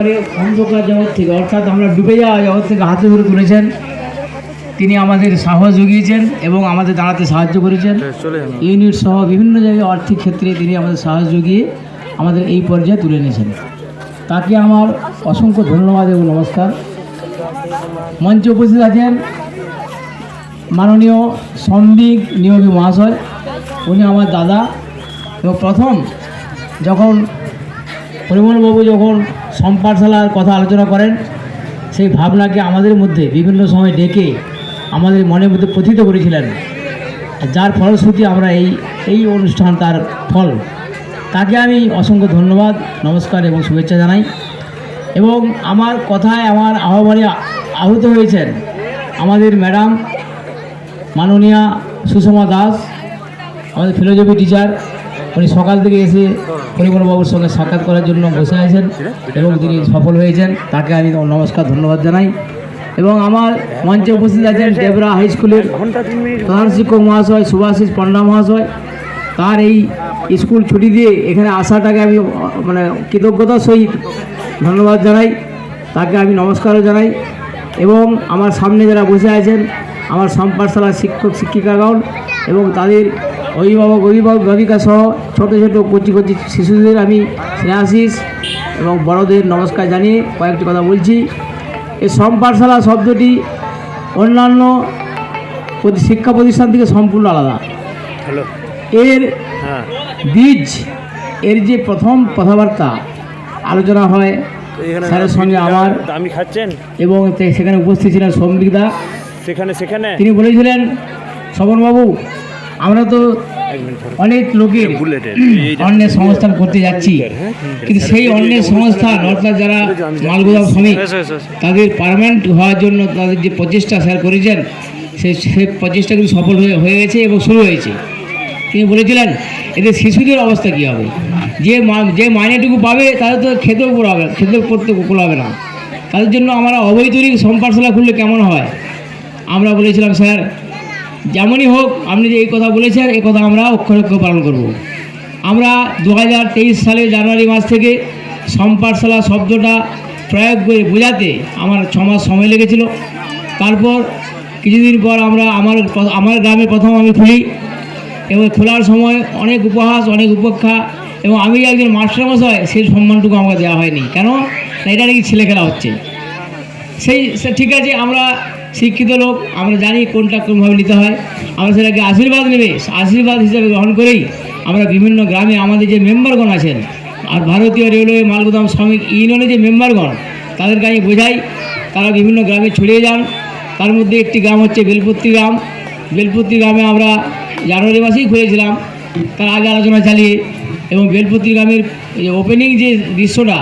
অন্ধকার জগৎ থেকে অর্থাৎ আমরা ডুবে যাওয়া জগৎ থেকে হাতে ধরে তুলেছেন। তিনি আমাদের সাহস জুগিয়েছেন এবং আমাদের দাঁড়াতে সাহায্য করেছেন। ইউনিট সহ বিভিন্ন জায়গায় আর্থিক ক্ষেত্রে তিনি আমাদের সাহস জুগিয়ে আমাদের এই পর্যায়ে তুলে এনেছেন। তাকে আমার অসংখ্য ধন্যবাদ এবং নমস্কার। মঞ্চে উপস্থিত আছেন মাননীয় শ্রমিক নিয়োগী মহাশয়, উনি আমার দাদা। এবং প্রথম যখন পরিমলবাবু যখন সম্পাঠশালার কথা আলোচনা করেন, সেই ভাবনাকে আমাদের মধ্যে বিভিন্ন সময় ডেকে আমাদের মনের মধ্যে প্রথিত করেছিলেন, যার ফলশ্রুতি আমরা এই অনুষ্ঠান তার ফল। তাকে আমি অসংখ্য ধন্যবাদ, নমস্কার এবং শুভেচ্ছা জানাই। এবং আমার কথায় আমার আহ্বানে আহত হয়েছেন আমাদের ম্যাডাম মাননীয়া সুষমা দাস, আমাদের ফিলোজফি টিচার। উনি সকাল থেকে এসে পরিমলবাবুর সঙ্গে সাক্ষাৎ করার জন্য বসে আছেন এবং তিনি সফল হয়েছেন। তাকে আমি নমস্কার ধন্যবাদ জানাই। এবং আমার মঞ্চে উপস্থিত আছেন ডেবরা হাই স্কুলের প্রধান শিক্ষক মহাশয় সুভাষিস পণ্ডা মহাশয়। তার এই স্কুল ছুটি দিয়ে এখানে আসাটাকে আমি কৃতজ্ঞতার সহিত ধন্যবাদ জানাই, তাকে আমি নমস্কারও জানাই। এবং আমার সামনে যারা বসে আছেন আমার সম্পাঠশালার শিক্ষক শিক্ষিকাগণ এবং তাদের অভিভাবিকা সহ ছোটো ছোটো কচি শিশুদের আমি স্নেহাশিস এবং বড়দের নমস্কার জানিয়ে কয়েকটি কথা বলছি। এই সম্পাঠশালা শব্দটি অন্যান্য শিক্ষা প্রতিষ্ঠান থেকে সম্পূর্ণ আলাদা। এর বীজ, এর যে প্রথম কথাবার্তা আলোচনা হয় স্যারের সঙ্গে আমার এবং সেখানে উপস্থিত ছিলেন শ্রমিকদা। সেখানে তিনি বলেছিলেন, শোভনবাবু আমরা তো অনেক লোকের অন্যের সংস্থান করতে যাচ্ছি, কিন্তু সেই অন্যের সংস্থান অর্থাৎ যারা মালগোদাম শ্রমিক তাদের পার্মানেন্ট হওয়ার জন্য তাদের যে প্রচেষ্টা স্যার করেছেন সেই প্রচেষ্টা কিন্তু সফল হয়ে গেছে এবং শুরু হয়েছে। তিনি বলেছিলেন এদের শিশুদের অবস্থা কী হবে, যে মাইনেটুকু পাবে তাদের তো খেতেও পড়তে হবে না, তাদের জন্য আমরা অবৈতনিক সম্পাঠশালা খুললে কেমন হয়। আমরা বলেছিলাম স্যার যেমনই হোক আপনি যে এই কথা বলেছেন এই কথা আমরা অক্ষরে অক্ষরে পালন করব। আমরা 2023 সালের জানুয়ারি মাস থেকে সম্পাঠশালা শব্দটা প্রয়োগ করে বোঝাতে আমার 6 মাস সময় লেগেছিল। তারপর কিছুদিন পর আমার গ্রামে প্রথম আমি খুলি এবং খোলার সময় অনেক উপহাস অনেক উপেক্ষা এবং আমি একজন মাস্টারমশাই সেই সম্মানটুকু আমাকে দেওয়া হয়নি। কেন এটা নাকি ছেলে খেলা হচ্ছে। ঠিক আছে, আমরা শিক্ষিত লোক, আমরা জানি কোনটা কোনভাবে নিতে হয়, আমরা সেটাকে আশীর্বাদ হিসাবে গ্রহণ করেই আমরা বিভিন্ন গ্রামে আমাদের যে মেম্বারগণ আছেন আর ভারতীয় রেলওয়ে মালগোদাম শ্রমিক ইউনিয়নের যে মেম্বারগণ তাদেরকে আমি বোঝাই, তারা বিভিন্ন গ্রামে ছড়িয়ে যান। তার মধ্যে একটি গ্রাম হচ্ছে বেলপত্তি গ্রাম। বেলপত্তি গ্রামে আমরা জানুয়ারি মাসেই খুলেছিলাম তার আগে আলোচনা চালিয়ে, এবং বেলপত্তি গ্রামের ওপেনিং যে দৃশ্যটা,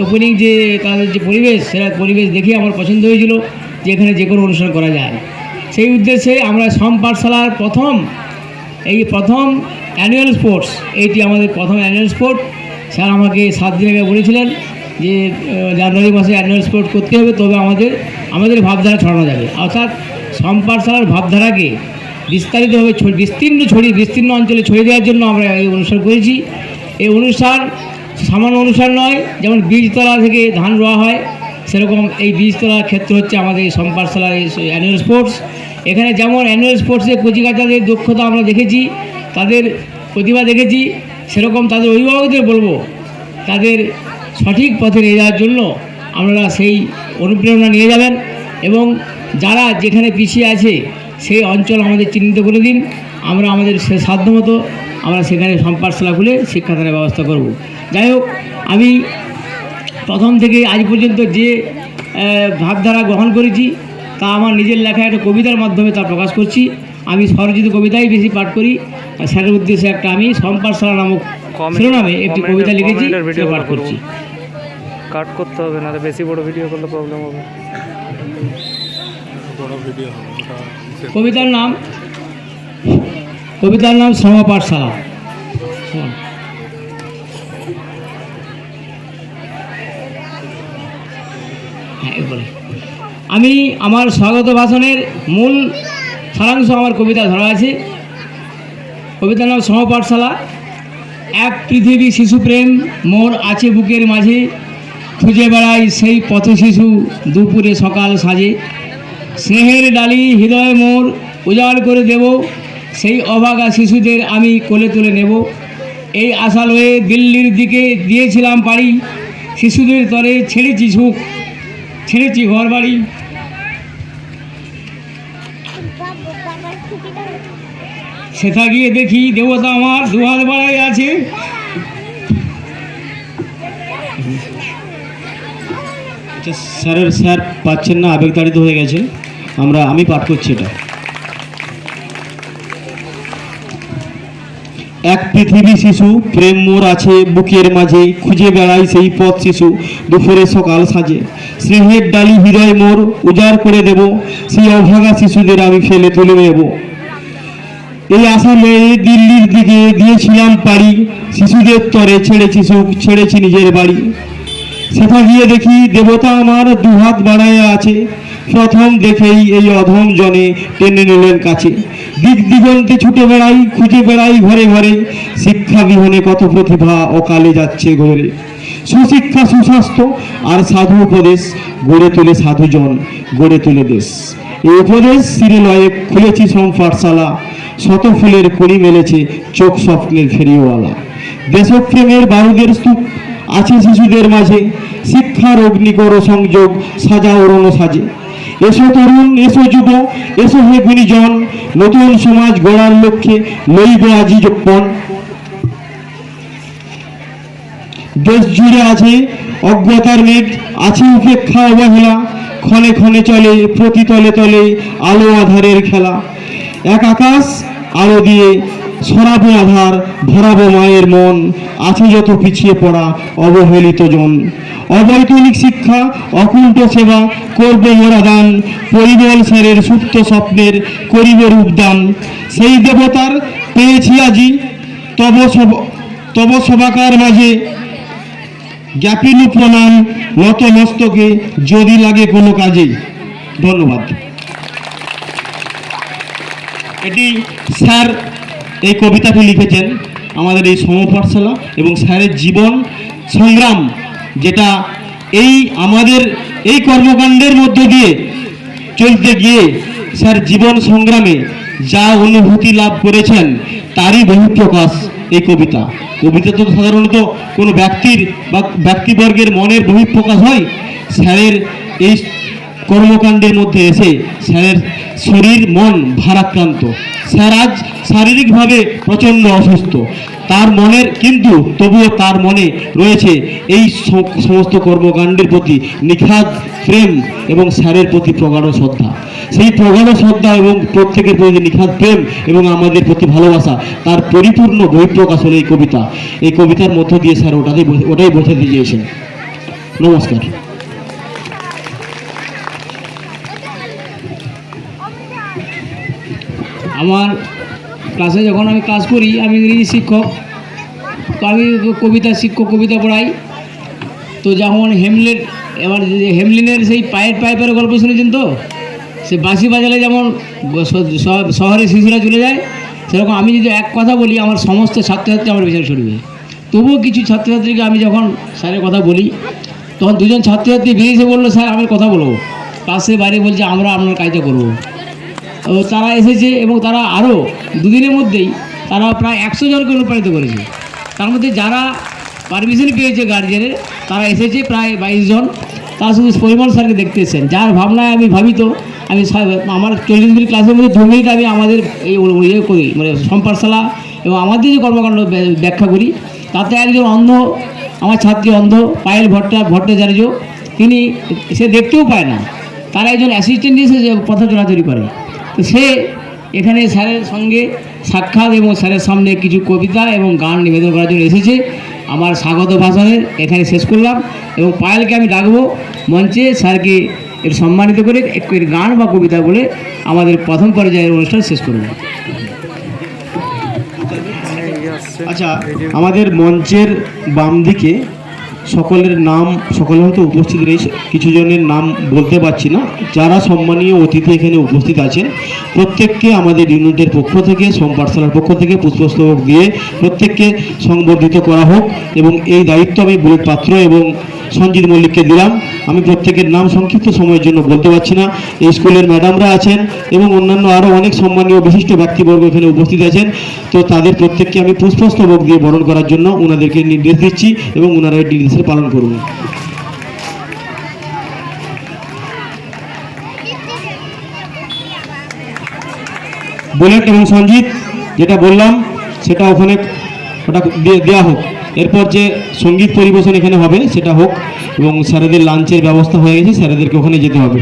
ওপেনিং যে তাদের যে পরিবেশ, সেটা পরিবেশ দেখে আমার পছন্দ হয়েছিল যে এখানে যে কোনো অনুষ্ঠান করা যায়। সেই উদ্দেশ্যে আমরা সম্পাঠশালার প্রথম অ্যানুয়াল স্পোর্টস, এইটি আমাদের প্রথম অ্যানুয়াল স্পোর্ট। স্যার আমাকে 7 দিন আগে বলেছিলেন যে জানুয়ারি মাসে অ্যানুয়াল স্পোর্ট করতে হবে, তবে আমাদের ভাবধারা ছড়ানো যাবে। অর্থাৎ সম্পাঠশালার ভাবধারাকে বিস্তারিতভাবে বিস্তীর্ণ অঞ্চলে ছড়িয়ে দেওয়ার জন্য আমরা এই অনুষ্ঠান করেছি। এই অনুষ্ঠান সামান্য অনুষ্ঠান নয়, যেমন বীজতলা থেকে ধান রোয়া হয় সেরকম এই বীজতলার ক্ষেত্র হচ্ছে আমাদের এই সম্পাঠশালার এই অ্যানুয়াল স্পোর্টস। এখানে যেমন অ্যানুয়াল স্পোর্টসে কচিকাচাদের দক্ষতা আমরা দেখেছি, তাদের প্রতিভা দেখেছি, সেরকম তাদের অভিভাবকদের বলবো তাদের সঠিক পথে নিয়ে যাওয়ার জন্য আপনারা সেই অনুপ্রেরণা নিয়ে যাবেন এবং যারা যেখানে পিছিয়ে আছে সেই অঞ্চল আমাদের চিহ্নিত করে দিন। আমরা আমাদের সাধ্যমতো আমরা সেখানে সম্পাঠশালা খুলে শিক্ষাদানের ব্যবস্থা করব। যাই হোক, আমি প্রথম থেকে আজ পর্যন্ত যে ভাবধারা গ্রহণ করেছি তা আমার নিজের লেখা একটা কবিতার মাধ্যমে তা প্রকাশ করছি। আমি স্বরচিত কবিতাই বেশি পাঠ করি। স্যারের উদ্দেশ্যে একটা আমি সম্পাঠশালা নামক শিরোনামে একটি কবিতা লিখেছি, সেটা পাঠ করছি। কাট করতে হবে না, বেশি বড় ভিডিও করলে প্রবলেম হবে। কবিতার নাম সমাপাঠশালা। আমি আমার স্বাগত ভাষণের মূল সারাংশ আমার কবিতা ধরা আছে। কবিতার নাম সমাপাঠশালা। এক পৃথিবী শিশুপ্রেম মোর আছে বুকের মাঝে, খুঁজে বেড়াই সেই পথ শিশু দুপুরে সকাল সাজে, স্নেহের ডালি হৃদয় মোর উজাড় করে দেব, সেই অভাগা শিশুদের আমি কোলে তুলে নেব। এই আশা লয়ে দিল্লির দিকে দিয়েছিলাম পাড়ি, শিশুদের তরে ছেড়েছি সুখ, ছেড়েছি ঘর বাড়ি। সেথা গিয়ে দেখি দেবতা আমার দুহাত বাড়াই আছে। আচ্ছা স্যার পাচ্ছেন না, আবেগতাড়িত হয়ে গেছে, আমি পাঠ করছি এটা। এক পৃথিবী শিশু প্রেম মোর আছে বুকের মাঝে, খুঁজে বেড়াই সেই পথ শিশু দুপুরে সকাল সাজে, স্নেহের ডালি হৃদয় মোর উজাড় করে দেব, সেই অভাগা শিশুদের আমি ফেলে তুলে নেব। এই আশা লয়ে দিল্লির দিকে দিয়েছিলাম পাড়ি, শিশুদের তরে ছেড়েছি সুখ, ছেড়েছি নিজের বাড়ি। সেটা গিয়ে দেখি দেবতা আমার দুহাত বাড়ায় আছে, প্রথম দেখেই এই অধম জনে টেনে নিলেন কাছে। দিক দিগন্তে ছুটে বেড়াই, খুঁজে বেড়াই ঘরে ঘরে, শিক্ষা বিহনে কত প্রতিভা অকালে যাচ্ছে ঘরে। সুশিক্ষা সুস্বাস্থ্য আর সাধু উপদেশ, গড়ে তোলে সাধুজন, গড়ে তোলে দেশ। এই উপদেশ শিরে লয়ে খুলেছি পাঠশালা, শত ফুলের কড়ি মেলেছে চোখ স্বপ্নের ফেরিওয়ালা। দেশপ্রেমের বারুদের স্তূপ আছে শিশুদের মাঝে, শিক্ষার অগ্নিকর সংযোগ সাজাও রণ সাজে। এসো তরুণ, এসো যুব, এসো হে গুণীজন, নতুন সমাজ গড়ার লক্ষ্যে লইব আজি পণ। দেশ জুড়ে আছে অজ্ঞতার মেঘ, আছে উপেক্ষা অবহেলা, ক্ষণে ক্ষণে চলে প্রতি তলে তলে আলো আধারের খেলা। এক আকাশ আলো দিয়ে সরাবো আধার, ভরাবো মায়ের মন, আছে যত পিছিয়ে পড়া অবহেলিত জন। অবৈতনিক শিক্ষা অকুণ্ঠ সেবা করবে মোরা দান, পরিমল স্যারের সুপ্ত স্বপ্নের করিবে রূপদান। সেই দেবতার পেয়েছি আজি তব সবাকার মাঝে, জ্ঞাপিনু প্রণাম নত মস্তকে যদি লাগে কোনো কাজে। ধন্যবাদ। এটি স্যার এই কবিতাটি লিখেছেন আমাদের এই সমপাঠশালা, এবং স্যারের জীবন সংগ্রাম, যেটা এই আমাদের এই কর্মকাণ্ডের মধ্য দিয়ে চলতে গিয়ে স্যার জীবন সংগ্রামে যা অনুভূতি লাভ করেছেন তারই বহিঃপ্রকাশ এই কবিতা। কবিতা তো সাধারণত কোনো ব্যক্তির বা ব্যক্তিবর্গের মনের বহিঃপ্রকাশ হয়, স্যারের এই কর্মকাণ্ডের মধ্যে এসে স্যারের শরীর মন ভারাক্রান্ত। স্যার আজ শারীরিকভাবে প্রচণ্ড অসুস্থ, তার মনের কিন্তু তবুও তার মনে রয়েছে এই সমস্ত কর্মকাণ্ডের প্রতি নিখাদ প্রেম এবং স্যারের প্রতি প্রগাঢ় শ্রদ্ধা। সেই প্রগাঢ় শ্রদ্ধা এবং প্রত্যেকের প্রতি নিখাদ প্রেম এবং আমাদের প্রতি ভালোবাসা, তার পরিপূর্ণ বহিঃপ্রকাশ হলো এই কবিতা। এই কবিতার মধ্য দিয়ে স্যার ওটাই বোঝাতে চেয়েছেন। নমস্কার। আমার ক্লাসে যখন আমি ক্লাস করি, আমি ইংরেজি শিক্ষক, তো আমি কবিতা পড়াই। তো যখন হেমলিনের সেই পাইপের গল্প শুনেছেন তো, সে বাঁশি বাজালে যেমন শহরে শিশুরা চলে যায়, সেরকম আমি যদি এক কথা বলি আমার সমস্ত ছাত্রছাত্রী আমার পিছনে ছড়বে। তবুও কিছু ছাত্রছাত্রীকে আমি যখন স্যারের কথা বলি, তখন দুজন ছাত্রছাত্রী বেরিয়ে এসে বললো, স্যার আমি কথা বলবো। ক্লাসে বাইরে বলছে আমরা আপনার কাজটা করবো। তো তারা এসেছে এবং তারা আরও দুদিনের মধ্যেই তারা প্রায় 100 জনকে অনুপ্রাণিত করেছে। তার মধ্যে যারা পারমিশন পেয়েছে গার্জেনের, তারা এসেছে প্রায় 22 জন। তারা শুধু পরিমল স্যারকে দেখতে এসেছেন, যার ভাবনায় আমি ভাবিত আমি আমার 40 মিনিট ক্লাসের মধ্যে 2 মিনিট আমি আমাদের এই করি, মানে সম্পাঠশালা এবং আমাদের যে কর্মকাণ্ড ব্যাখ্যা করি। তাতে একজন অন্ধ, আমার ছাত্রী অন্ধ, পায়েল ভট্টাচার্য, সে দেখতেও পায় না, তার একজন অ্যাসিস্ট্যান্ট এসে পথ চলাচলি করে। তো সে এখানে স্যারের সঙ্গে সাক্ষাৎ এবং স্যারের সামনে কিছু কবিতা এবং গান নিবেদন করার জন্য এসেছে। আমার স্বাগত ভাষণের এখানে শেষ করলাম এবং পায়েলকে আমি ডাকবো মঞ্চে, স্যারকে এর সম্মানিত করে একটু গান বা কবিতা বলে আমাদের প্রথম পর্যায়ের অনুষ্ঠান শেষ করব। আচ্ছা, আমাদের মঞ্চের বাম দিকে সকলের নাম সকলে হয়তো উপস্থিত রয়েছে, কিছু জনের নাম বলতে পারছি না। যারা সম্মানীয় অতিথি এখানে উপস্থিত আছেন প্রত্যেককে আমাদের ইউনিটের পক্ষ থেকে, সোম পাঠশালার পক্ষ থেকে পুষ্পস্তবক দিয়ে প্রত্যেককে সংবর্ধিত করা হোক। এবং এই দায়িত্ব আমি বুলেট পাত্র এবং সঞ্জিত মল্লিককে দিলাম। আমি প্রত্যেকের নাম সংক্ষিপ্ত সময়ের জন্য বলতে পারছি না। এই স্কুলের ম্যাডামরা আছেন এবং অন্যান্য আরও অনেক সম্মানীয় বিশিষ্ট ব্যক্তিবর্গ এখানে উপস্থিত আছেন। তো তাদের প্রত্যেককে আমি পুষ্পস্তবক দিয়ে বরণ করার জন্য ওনাদেরকে নির্দেশ দিচ্ছি এবং ওনারা এই নির্দেশের পালন করবেন। বুলেট এবং সঞ্জিত যেটা বললাম সেটা ওখানে ওটা দেওয়া হোক। এরপর যে সঙ্গীত পরিবেশন এখানে হবে সেটা হোক এবং স্যারেদের লাঞ্চের ব্যবস্থা হয়ে গেছে, স্যারেদেরকে ওখানে যেতে হবে।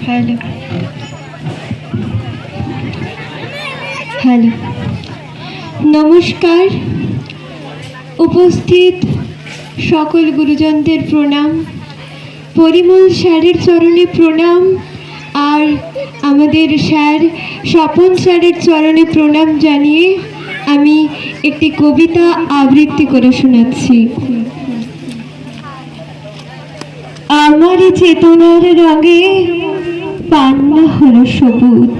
হ্যালো হ্যালো, নমস্কার। উপস্থিত সকল গুরুজনদের প্রণাম, পরিমল স্যারের চরণে প্রণাম, আর আমাদের স্যার স্বপন স্যারের চরণে প্রণাম জানিয়ে আমি একটি কবিতা আবৃত্তি করে শোনাচ্ছি। আমার চেতনার রঙে পান্না হলো সবুজ,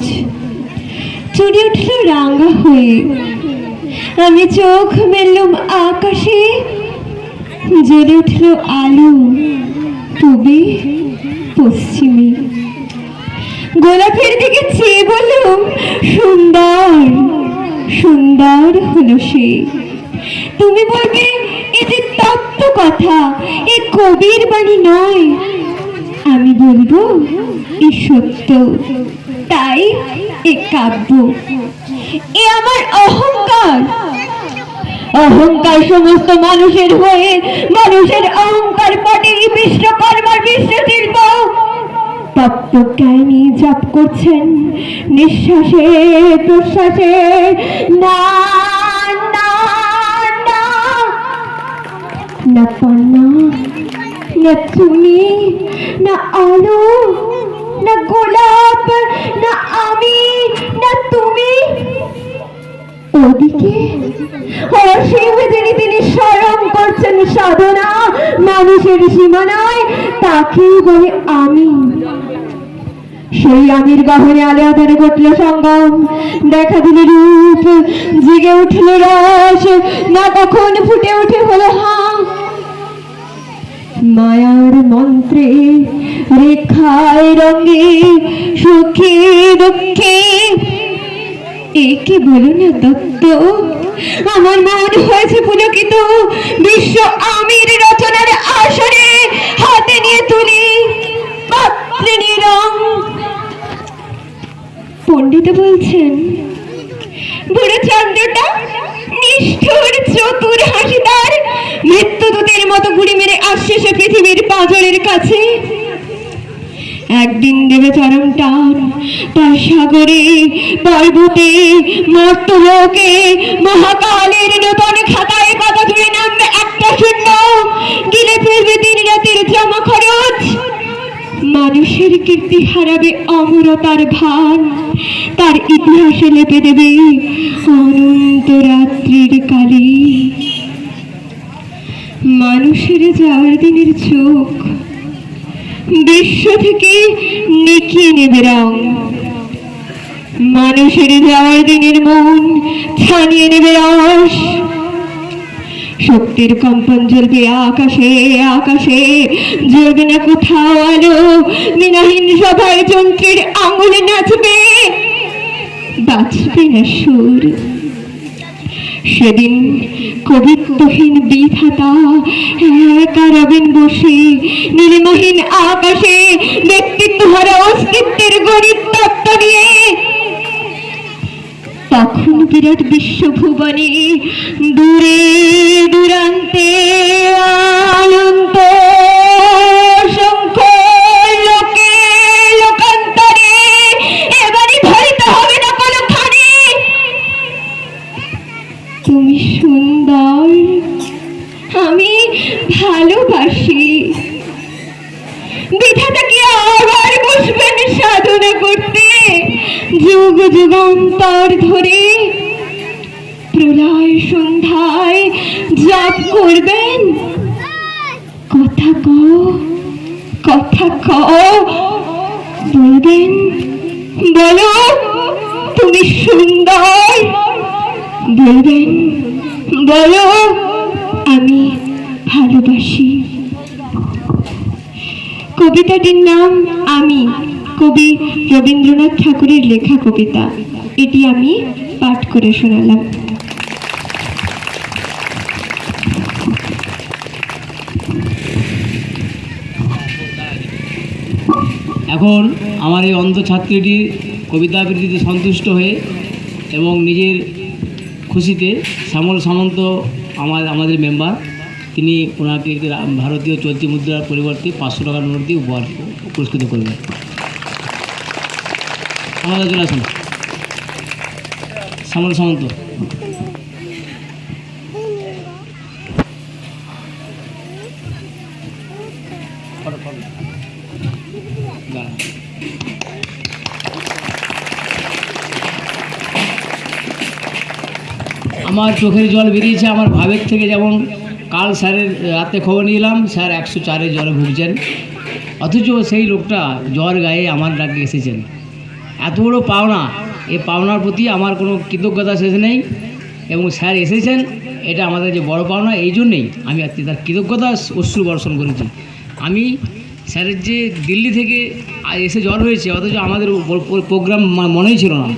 চড়ে উঠল রাঙা হয়ে, আমি চোখ মেললাম আকাশে, জ্বলে উঠল আলো পূবে পশ্চিমে, গোলাপের দিকে চেয়ে বললুম সুন্দর সুন্দর হলো সে। তুমি বলবে এ যে তত্ত্ব কথা, এ কবির বাণী নয়। আমি বলবো এ সত্য, তাই এ কাব্য। এ আমার অহংকার, অহংকার সমস্ত মানুষের হয়ে মানুষের অহংকার পটে বিশ্বকর্মার বিশ্বশিল্প। তত্ত্বজ্ঞানী জপ করছেন নিঃশ্বাসে প্রশ্বাসে, না না না, না পান্না, না তুমি, না আলো, না গোলাপ, না আমি, না তুমি। ওদিকে অসীম যিনি তিনি স্মরণ করছেন সাধনা মানুষের সীমানায়, তাকেই বলে আমি। সেই আমির গহনে আলো আধারে ঘটল সঙ্গম, দেখা দিল রূপ, জেগে উঠল রস, না কখন ফুটে উঠে হলো হা। মায়ার মন্ত্রে রেখায় রঙে সুখে দুঃখে, একে বলো না দত্ত। আমার মন হয়েছে পুলকিত, বিশ্ব আমির রচনার আসরে হাতে নিয়ে তুলি পাত্রে নিয়ে রং। পণ্ডিত বলছেন বুড়ো চন্দ্রটা নিষ্ঠুর চতুর হাসিদার, মৃত্যুদূতের মতো গুড়ি মেরে আসছে সে পৃথিবীর পাঁজরের কাছে। একদিন দেবে চরম টান তার সাগরে পর্বতে মর্তলোকে, মহাকালের নতুন খাতায় পাতা জুড়ে নামবে একটা শূন্য, গিলে ফেলবে দিন রাতের জমা খরচ। মানুষের কীর্তি হারাবে অমরতার ভান, তার ইতিহাসে লেপে দেবে অনন্ত রাত্রির কালি। মানুষের যাওয়ার দিনের চোখ বিশ্ব থেকে নিকিয়ে নেবে রং, মানুষের যাওয়ার দিনের মন ছানিয়ে নেবে রস। শক্তির কম্পন জ্বলবে আকাশে আকাশে, জ্বলবে না কোথাও আলো, বিনাহীন সভায় যন্ত্রের আঙুলে নাচবে, বাঁচবে না সুর। সেদিন কবিত্বহীন বিধাতা একা রবেন বসে নীলিমাহীন আকাশে, ব্যক্তিত্ব হারা অস্তিত্বের গণিত তত্ত্ব নিয়ে। তখন বিরাট বিশ্বভুবনে দূরে দূরান্তে আনন্ত অসংখ্য লোকে লোকান্তরে এবারে ধরিতে হবে না কোনোখানে। তুমি সুন্দর, আমি ভালোবাসি, করতে যুগ যুগান্তর ধরে প্রলয় সন্ধ্যায় জপ করবেন। কথা কও, কথা কও, বলবেন, বলো তুমি সুন্দর, বলবেন, বলো আমি ভালোবাসি। কবিতাটির নাম আমি, কবি রবীন্দ্রনাথ ঠাকুরের লেখা কবিতা। এটি আমি পাঠ করে শোনালাম। এখন আমার এই অন্ধ ছাত্রীটি কবিতা আবৃত্তিতে সন্তুষ্ট হয়ে এবং নিজের খুশিতে শ্যামল সামন্ত আমাদের মেম্বার, তিনি ওনাকে একটি ভারতীয় চলতি মুদ্রার পরিবর্তে 500 টাকার নোট দিয়ে উপহার পুরস্কৃত করবেন। আমাদের চলে আসুন শ্যামল সামন্ত। আমার চোখের জল বেরিয়েছে আমার ভাবের থেকে। যেমন কাল স্যারের রাতে খবর নিলাম স্যার 104-এ জ্বরে ভুগছেন, অথচ সেই লোকটা জ্বর গায়ে আমার ডাকে এসেছেন। এত বড় পাওনা, এই পাওনার প্রতি আমার কোনো কৃতজ্ঞতা শেষ নেই এবং স্যার এসেছেন, এটা আমাদের যে বড় পাওনা। এই জন্যেই আমি আজকে তার কৃতজ্ঞতা অশ্রু বর্ষণ করেছি। আমি স্যারের যে দিল্লি থেকে এসে জ্বর হয়েছে, অথচ আমাদের প্রোগ্রাম মনেই ছিল না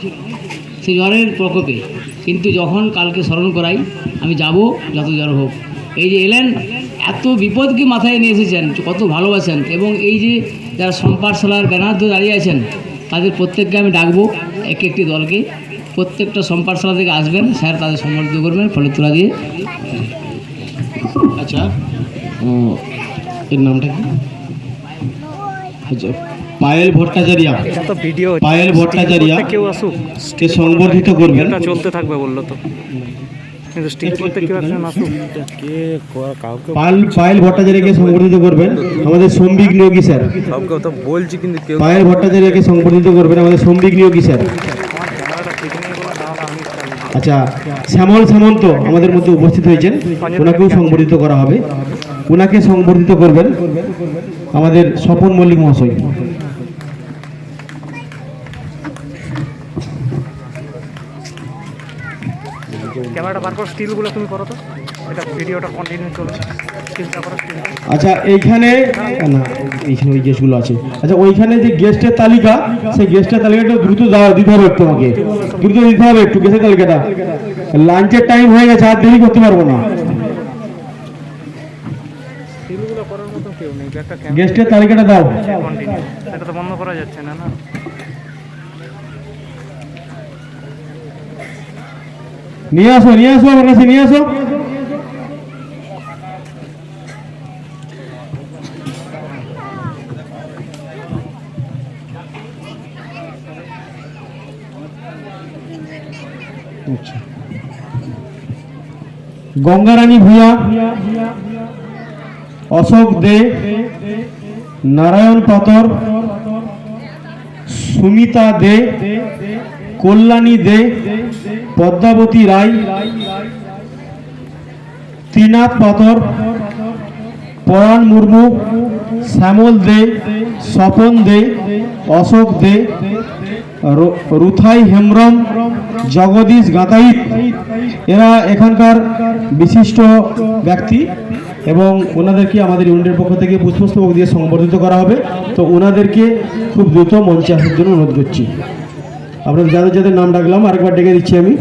সেই জ্বরের প্রকোপে, কিন্তু যখন কালকে স্মরণ করাই আমি যাব যত জ্বর হোক। এই যে এলেন, এত বিপদকে মাথায় নিয়ে এসেছেন, কত ভালোবাসেন, এবং এই যে যারা সম্পাঠশালার ব্যানার ধরে দাঁড়িয়ে আছেন তাদের প্রত্যেককে আমি ডাকবো, একটি দলকে প্রত্যেকটা সম্পাঠশালা থেকে আসবেন, স্যার তাদের সম্মানিত করবেন ফলে তোলা দিয়ে। আচ্ছা, এর নামটা কি? আচ্ছা, পায়েল ভট্টাচার্য। এটা তো ভিডিও, পায়েল ভট্টাচার্য কেউ আসুক, কে সংবর্ধিত করবেন। এটা চলতে থাকবে বললো তো, কিন্তু স্টিল করতে কেউ একজন আসুক। পায়েল ভট্টাচার্যকে সংবর্ধিত করবেন আমাদের সম্বিক নিয়োগী স্যার। বলছি কিন্তু কেউ পায়েল ভট্টাচার্যকে সংবর্ধিত করবেন আমাদের সম্বিক নিয়োগী স্যার। আচ্ছা, শ্যামল সামন্ত আমাদের মধ্যে উপস্থিত হয়েছেন, ওনাকেও সংবর্ধিত করা হবে। ওনাকে সংবর্ধিত করবেন আমাদের স্বপন মল্লিক মহাশয়। ক্যামেরাটা বার করো, স্টিলগুলো তুমি করো তো, এটা ভিডিওটা কন্টিনিউ চলবে, স্টিলটা করো, স্টিল। আচ্ছা, এইখানে না, এইখানে ওই গেস্টগুলো আছে। আচ্ছা, ওইখানে যে গেস্টের তালিকা, সেই গেস্টের তালিকাটা দ্রুত দিতে হবে একটু, আমাকে দ্রুত দিতে হবে একটু গেস্টের তালিকাটা। লাঞ্চের টাইম হয়ে গেছে, আর দেরি করতে পারবো না। স্টিলগুলো করার মতো কেউ নেই, একটা গেস্টের তালিকাটা দাও। কন্টিনিউ, এটা তো বন্ধ করা যাচ্ছে না। না, নিয়ে আসো আমার কাছে নিয়ে আসো। গঙ্গারানী ভূঁইয়া, অশোক দে, নারায়ণ পাতর, সুমিতা দে, কল্যাণী দে, পদ্মাবতী রায়, ত্রিনাথ পাতর, পরাণ মুর্মু, শ্যামল দে, স্বপন দে, অশোক দে, রুথাই হেমব্রম, জগদীশ গাতাইত, এরা এখানকার বিশিষ্ট ব্যক্তি এবং ওনাদেরকে আমাদের ইউনিটের পক্ষ থেকে পুষ্পস্তবক দিয়ে সংবর্ধিত করা হবে। তো ওনাদেরকে খুব দ্রুত মঞ্চে আসার জন্য অনুরোধ করছি। আপনাদের যাদের যাদের নাম ডাকলাম আরেকবার ডেকে দিচ্ছি আমি।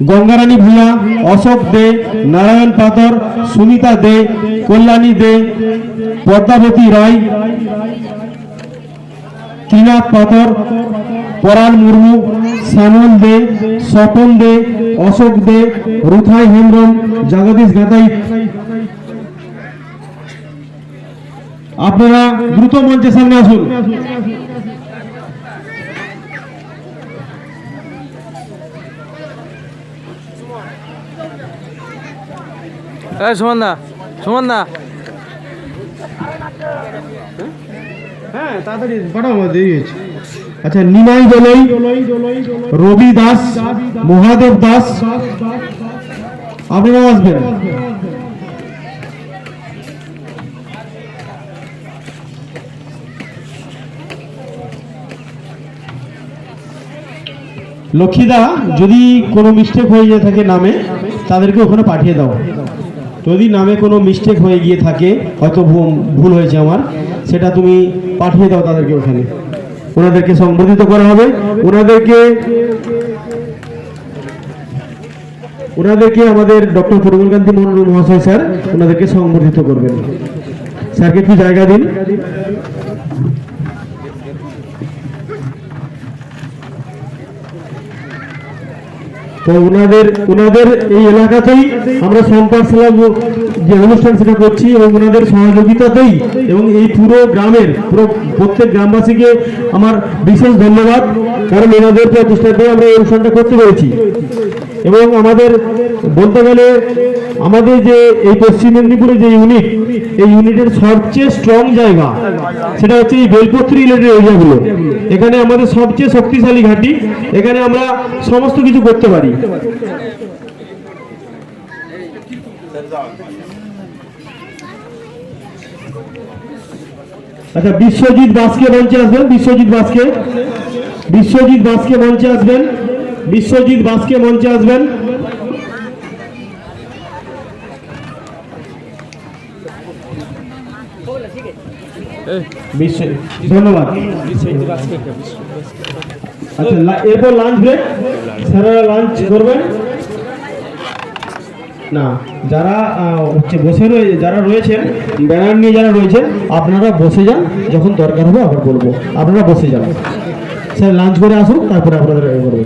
গঙ্গারানী ভূঁইয়া, অশোক দে, নারায়ণ পাতর, সুমিতা দে, কল্যাণী দে, পদ্মাবতী রায়, ত্রিনাথ পাতর, পরাণ মুর্মু, শ্যামল দে, স্বপন দে, অশোক দে, রুথাই হেমব্রম, জগদীশ গাতাইত। আপনারা দ্রুত মঞ্চের সামনে আসুন। সুমন দা হ্যাঁ তাড়াতাড়ি পাঠাও, আমার দেরি হয়েছে। আচ্ছা, নিমাই দোলই, রবি দাস, মহাদেব দাস, আপনারা আসবেন। লক্ষ্মীদা, যদি কোনো মিস্টেক হয়ে গিয়ে থাকে নামে, তাদেরকে ওখানে পাঠিয়ে দাও। যদি নামে কোনো মিস্টেক হয়ে গিয়ে থাকে, হয়তো ভুল হয়েছে আমার, সেটা তুমি পাঠিয়ে দাও তাদেরকে ওখানে। ওনাদেরকে সংবর্ধিত করা হবে। ওনাদেরকে আমাদের ডক্টর পরিমলকান্তি মন্ডল মহাশয় স্যার ওনাদেরকে সংবর্ধিত করবেন। স্যারকে একটু জায়গা দিন। তো ওনাদের এই এলাকাতেই আমরা সম্পাদশালা যে অনুষ্ঠান সেটা করছি, এবং ওনাদের সহযোগিতাতেই এবং এই পুরো গ্রামের প্রত্যেক গ্রামবাসীকে আমার বিশেষ ধন্যবাদ, কারণ ওনাদের প্রচেষ্টাতে আমরা এই অনুষ্ঠানটা করতে পেরেছি। এবং আমাদের বলতে গেলে আমাদের যে এই পশ্চিম মেদিনীপুরে যে ইউনিট, এই ইউনিটের সবচেয়ে স্ট্রং জায়গা সেটা হচ্ছে এই বেলপত্রী রিলেটেড এরিয়াগুলো। এখানে আমাদের সবচেয়ে শক্তিশালী ঘাঁটি, এখানে আমরা সমস্ত কিছু করতে পারি। আচ্ছা, বিশ্বজিৎ দাসকে মঞ্চে আসবেন। বিশ্বজিৎ দাসকে মঞ্চে আসবেন। বিশ্বজিৎ দাসকে মঞ্চে আসবেন। ধন্যবাদ। আচ্ছা, এরপর লাঞ্চ ব্রেক, স্যারেরা লাঞ্চ করবেন না। যারা যারা রয়েছেন ব্যানার নিয়ে যারা রয়েছেন, আপনারা বসে যান, যখন দরকার হবে আবার বলবো, আপনারা বসে যান। স্যার লাঞ্চ করে আসুন, তারপরে আপনাদের করবেন।